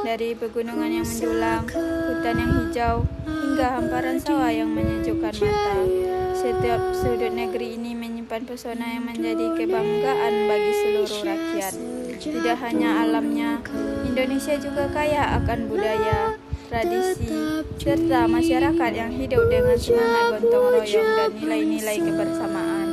dari pegunungan yang menjulang, hutan yang hijau, hingga hamparan sawah yang menyejukkan mata. Setiap sudut negeri ini menyimpan pesona yang menjadi kebanggaan bagi seluruh rakyat. Tidak hanya alamnya, Indonesia juga kaya akan budaya, tradisi, serta masyarakat yang hidup dengan semangat gotong royong dan nilai-nilai kebersamaan.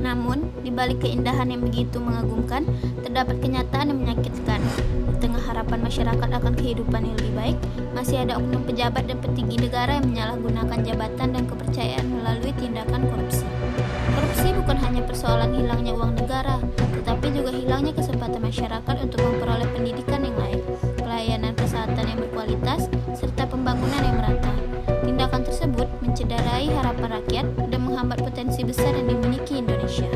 Namun, di balik keindahan yang begitu mengagumkan, terdapat kenyataan yang menyakitkan. Di tengah harapan masyarakat akan kehidupan yang lebih baik, masih ada oknum pejabat dan petinggi negara yang menyalahgunakan jabatan dan kepercayaan melalui tindakan korupsi. Korupsi bukan hanya persoalan hilangnya uang negara, tetapi juga hilangnya kesempatan masyarakat untuk memperoleh pendidikan yang layak, pelayanan kesehatan yang berkualitas, serta pembangunan yang merata. Tindakan tersebut mencederai harapan rakyat dan menghambat potensi besar yang dimiliki Indonesia.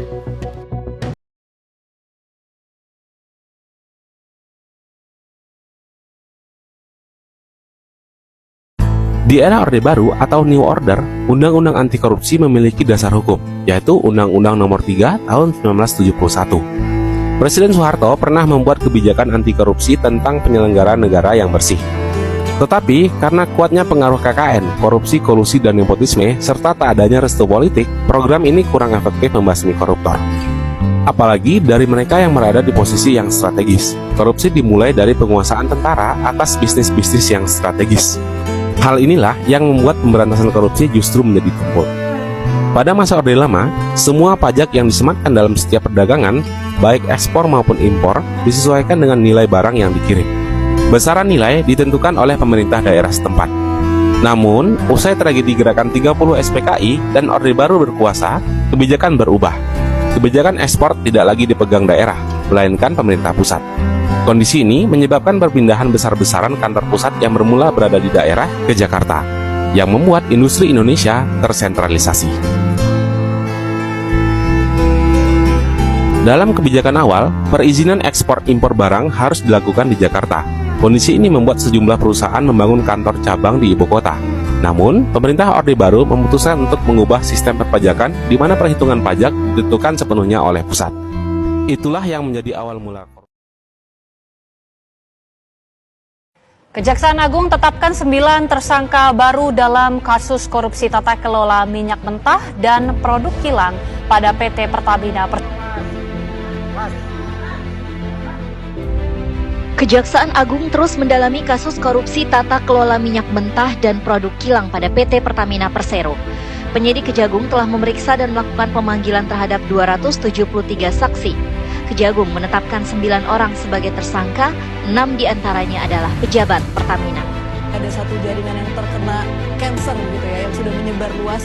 Di era Orde Baru atau New Order, Undang-Undang Anti Korupsi memiliki dasar hukum, yaitu Undang-Undang Nomor 3 Tahun 1971. Presiden Soeharto pernah membuat kebijakan anti korupsi tentang penyelenggaraan negara yang bersih. Tetapi, karena kuatnya pengaruh KKN, korupsi, kolusi, dan nepotisme, serta tak adanya restu politik, program ini kurang efektif membasmi koruptor. Apalagi dari mereka yang berada di posisi yang strategis. Korupsi dimulai dari penguasaan tentara atas bisnis-bisnis yang strategis. Hal inilah yang membuat pemberantasan korupsi justru menjadi tumpul. Pada masa Orde Lama, semua pajak yang disematkan dalam setiap perdagangan, baik ekspor maupun impor, disesuaikan dengan nilai barang yang dikirim. Besaran nilai ditentukan oleh pemerintah daerah setempat. Namun, usai tragedi Gerakan 30 SPKI dan Orde Baru berkuasa, kebijakan berubah. Kebijakan ekspor tidak lagi dipegang daerah, melainkan pemerintah pusat. Kondisi ini menyebabkan perpindahan besar-besaran kantor pusat yang bermula berada di daerah ke Jakarta, yang membuat industri Indonesia tersentralisasi. Dalam kebijakan awal, perizinan ekspor impor barang harus dilakukan di Jakarta. Kondisi ini membuat sejumlah perusahaan membangun kantor cabang di ibu kota. Namun, pemerintah Orde Baru memutuskan untuk mengubah sistem perpajakan di mana perhitungan pajak ditentukan sepenuhnya oleh pusat. Itulah yang menjadi awal mula. Kejaksaan Agung tetapkan 9 tersangka baru dalam kasus korupsi tata kelola minyak mentah dan produk kilang pada PT Pertamina. Kejaksaan Agung terus mendalami kasus korupsi tata kelola minyak mentah dan produk kilang pada PT Pertamina Persero. Penyidik Kejagung telah memeriksa dan melakukan pemanggilan terhadap 273 saksi. Kejagung menetapkan 9 orang sebagai tersangka, 6 diantaranya adalah pejabat Pertamina. Ada satu jaringan yang terkena kanker gitu ya, yang sudah menyebar luas,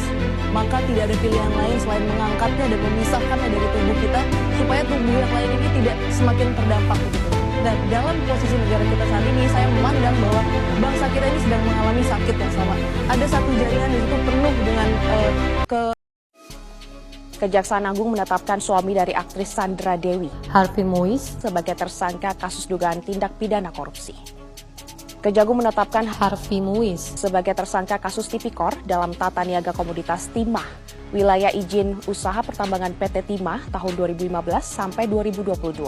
maka tidak ada pilihan lain selain mengangkatnya dan memisahkannya dari tubuh kita, supaya tubuh yang lain ini tidak semakin terdampak gitu. Dan dalam posisi negara kita saat ini, saya memandang bahwa bangsa kita ini sedang mengalami sakit yang sama. Ada satu jaringan di situ penuh dengan Kejaksaan Agung menetapkan suami dari aktris Sandra Dewi, Harvey Muiz, sebagai tersangka kasus dugaan tindak pidana korupsi. Kejagung menetapkan Harvey Muiz sebagai tersangka kasus tipikor dalam tata niaga komoditas timah, wilayah izin usaha pertambangan PT Timah tahun 2015 sampai 2022.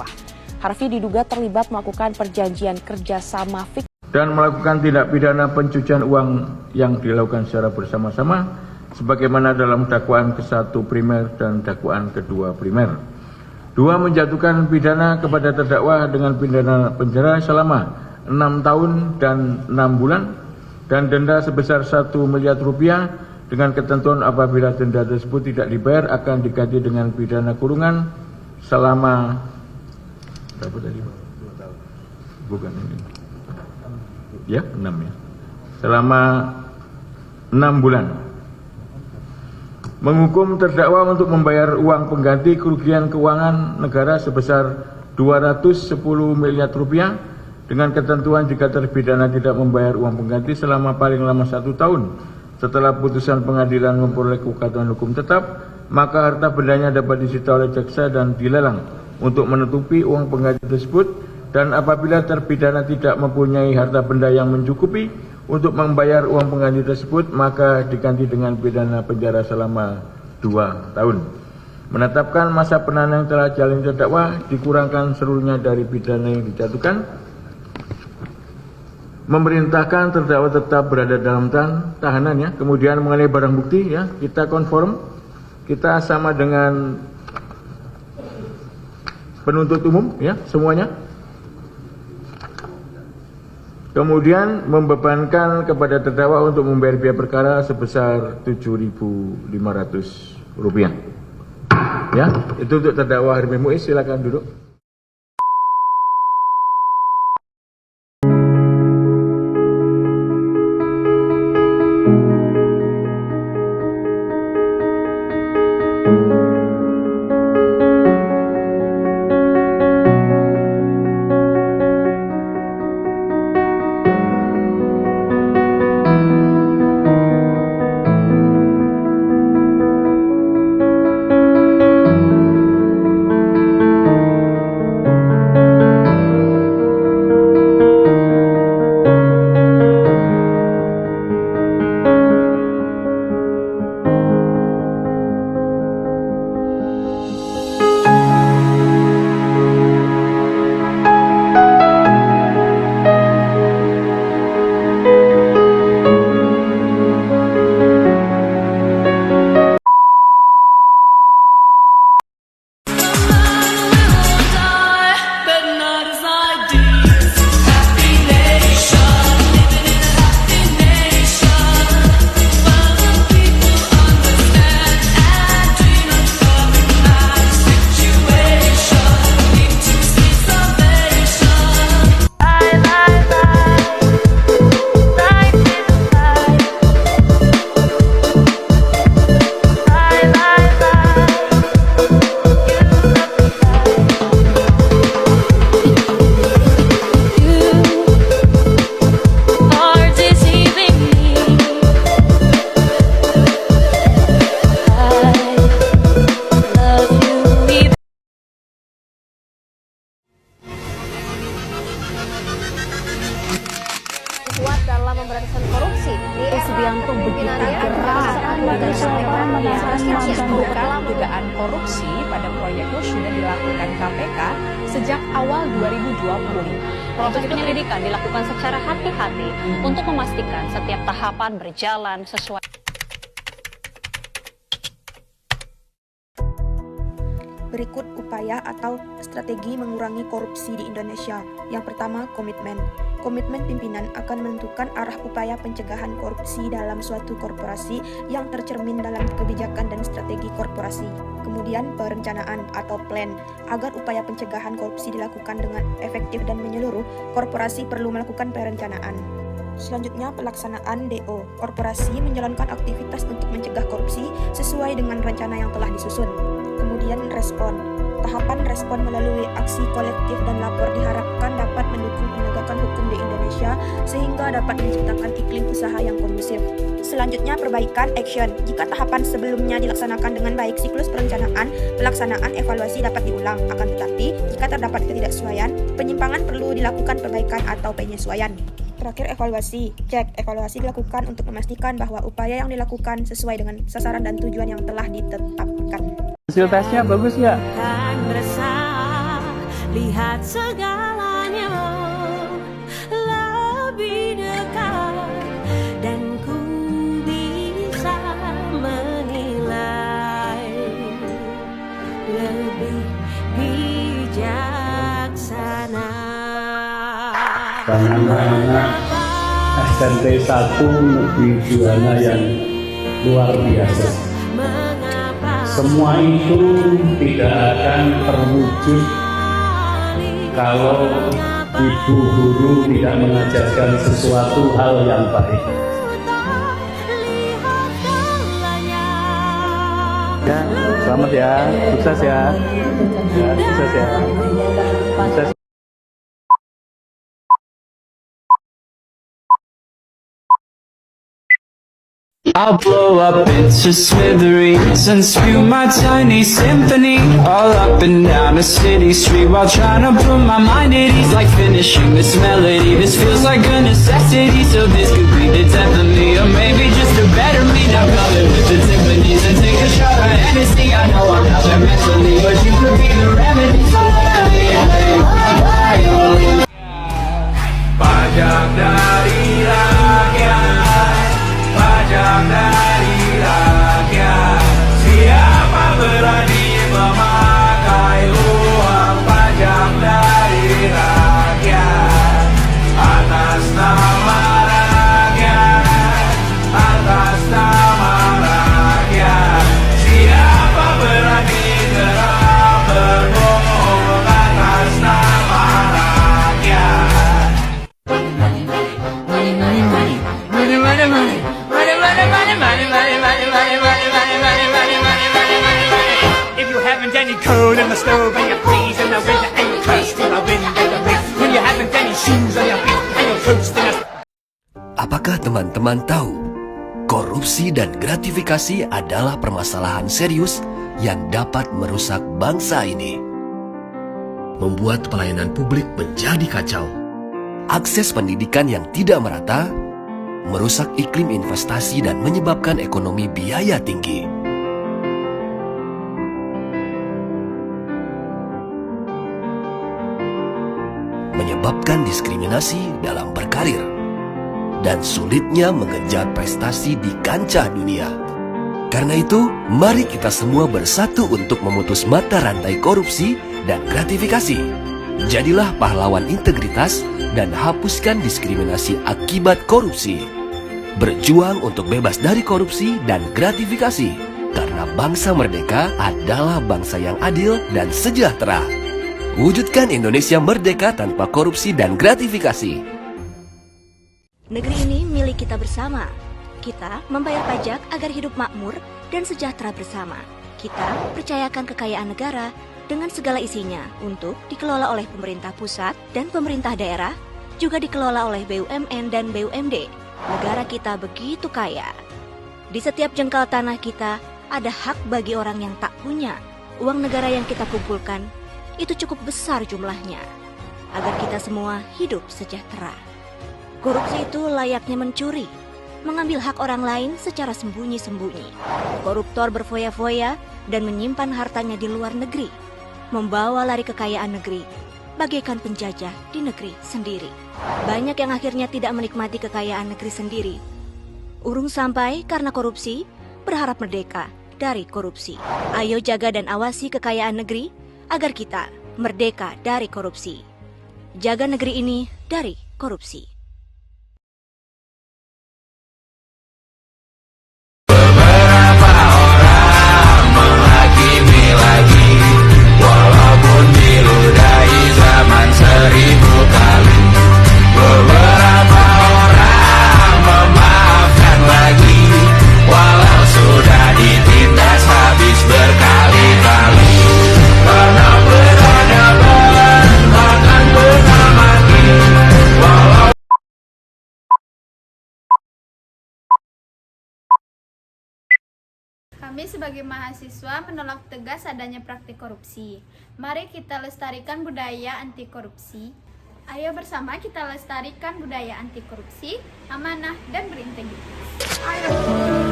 Harvey diduga terlibat melakukan perjanjian kerjasama fiktif dan melakukan tindak pidana pencucian uang yang dilakukan secara bersama-sama sebagaimana dalam dakwaan ke-1 primer dan dakwaan ke-2 primer. 2. Menjatuhkan pidana kepada terdakwa dengan pidana penjara selama 6 tahun dan 6 bulan dan denda sebesar 1 miliar rupiah dengan ketentuan apabila denda tersebut tidak dibayar akan diganti dengan pidana kurungan selama berapa tadi, Pak? 2 tahun. Bukan ini. Ya, 6 ya. Selama 6 bulan. Menghukum terdakwa untuk membayar uang pengganti kerugian keuangan negara sebesar 210 miliar rupiah dengan ketentuan jika terpidana tidak membayar uang pengganti selama paling lama 1 tahun setelah putusan pengadilan memperoleh kekuatan hukum tetap, maka harta bendanya dapat disita oleh jaksa dan dilelang untuk menutupi uang pengganti tersebut, dan apabila terpidana tidak mempunyai harta benda yang mencukupi untuk membayar uang pengganti tersebut, maka diganti dengan pidana penjara selama 2 tahun. menetapkan masa penahanan yang telah jalani terdakwa dikurangkan seluruhnya dari pidana yang dijatuhkan, memerintahkan terdakwa tetap berada dalam tahanan ya. Kemudian mengenai barang bukti ya, kita konform, kita sama dengan penuntut umum ya semuanya. Kemudian membebankan kepada terdakwa untuk membayar biaya perkara sebesar Rp7.500. Ya, itu untuk terdakwa Harvey Muiz, silakan duduk. kuat dalam memberantasan korupsi. Subianto begitu keras dalam dugaan korupsi pada proyek sudah dilakukan KPK sejak awal 2020. Proses penyelidikan dilakukan secara hati-hati untuk memastikan setiap tahapan berjalan sesuai. Berikut upaya atau strategi mengurangi korupsi di Indonesia. Yang pertama, komitmen. Komitmen pimpinan akan menentukan arah upaya pencegahan korupsi dalam suatu korporasi yang tercermin dalam kebijakan dan strategi korporasi. Kemudian, perencanaan atau plan. Agar upaya pencegahan korupsi dilakukan dengan efektif dan menyeluruh, korporasi perlu melakukan perencanaan. Selanjutnya, pelaksanaan DO. Korporasi menjalankan aktivitas untuk mencegah korupsi sesuai dengan rencana yang telah disusun. Kemudian, respon. Tahapan respon melalui aksi kolektif dan lapor diharapkan dapat mendukung penegakan hukum di Indonesia sehingga dapat menciptakan iklim usaha yang kondusif. Selanjutnya, perbaikan action. Jika tahapan sebelumnya dilaksanakan dengan baik, siklus perencanaan, pelaksanaan, evaluasi dapat diulang. Akan tetapi, jika terdapat ketidaksesuaian, penyimpangan perlu dilakukan perbaikan atau penyesuaian. Terakhir, evaluasi. Cek, evaluasi dilakukan untuk memastikan bahwa upaya yang dilakukan sesuai dengan sasaran dan tujuan yang telah ditetapkan. Hasil tesnya bagus ya? Lihat segalanya lebih dekat dan ku bisa menilai lebih bijaksana. Anak-anak SMP 1 Negeri Juwana yang luar biasa. Semua itu tidak akan terwujud kalau ibu guru tidak mengajarkan sesuatu hal yang baik. Ya, selamat ya, sukses ya, sukses ya, sukses. I'll blow up into smithereens and spew my tiny symphony all up and down a city street while trying to put my mind at ease, like finishing this melody. This feels like a necessity, so this could be the death of me, or maybe just a better me. Now coming with the timpanis and take a shot at Hennessy. I know I'm not coal in the stove and you're freezing the wind and you curse to the wind and the rain when you haven't any shoes on your feet and you're coasting us. Apakah teman-teman tahu, korupsi dan gratifikasi adalah permasalahan serius yang dapat merusak bangsa ini. Membuat pelayanan publik menjadi kacau. Akses pendidikan yang tidak merata, merusak iklim investasi dan menyebabkan ekonomi biaya tinggi. Menyebabkan diskriminasi dalam berkarir dan sulitnya mengejar prestasi di kancah dunia. Karena itu, mari kita semua bersatu untuk memutus mata rantai korupsi dan gratifikasi. Jadilah pahlawan integritas dan hapuskan diskriminasi akibat korupsi. Berjuang untuk bebas dari korupsi dan gratifikasi, karena bangsa merdeka adalah bangsa yang adil dan sejahtera. Wujudkan Indonesia merdeka tanpa korupsi dan gratifikasi. Negeri ini milik kita bersama. Kita membayar pajak agar hidup makmur dan sejahtera bersama. Kita percayakan kekayaan negara dengan segala isinya untuk dikelola oleh pemerintah pusat dan pemerintah daerah, juga dikelola oleh BUMN dan BUMD. Negara kita begitu kaya. Di setiap jengkal tanah kita ada hak bagi orang yang tak punya. Uang negara yang kita kumpulkan itu cukup besar jumlahnya, agar kita semua hidup sejahtera. Korupsi itu layaknya mencuri, mengambil hak orang lain secara sembunyi-sembunyi. Koruptor berfoya-foya dan menyimpan hartanya di luar negeri, membawa lari kekayaan negeri, bagaikan penjajah di negeri sendiri. Banyak yang akhirnya tidak menikmati kekayaan negeri sendiri. Urung sampai karena korupsi, berharap merdeka dari korupsi. Ayo jaga dan awasi kekayaan negeri, agar kita merdeka dari korupsi. Jaga negeri ini dari korupsi. Kami sebagai mahasiswa menolak tegas adanya praktik korupsi. Mari kita lestarikan budaya anti korupsi. Ayo bersama kita lestarikan budaya anti korupsi, amanah dan berintegritas. Ayo.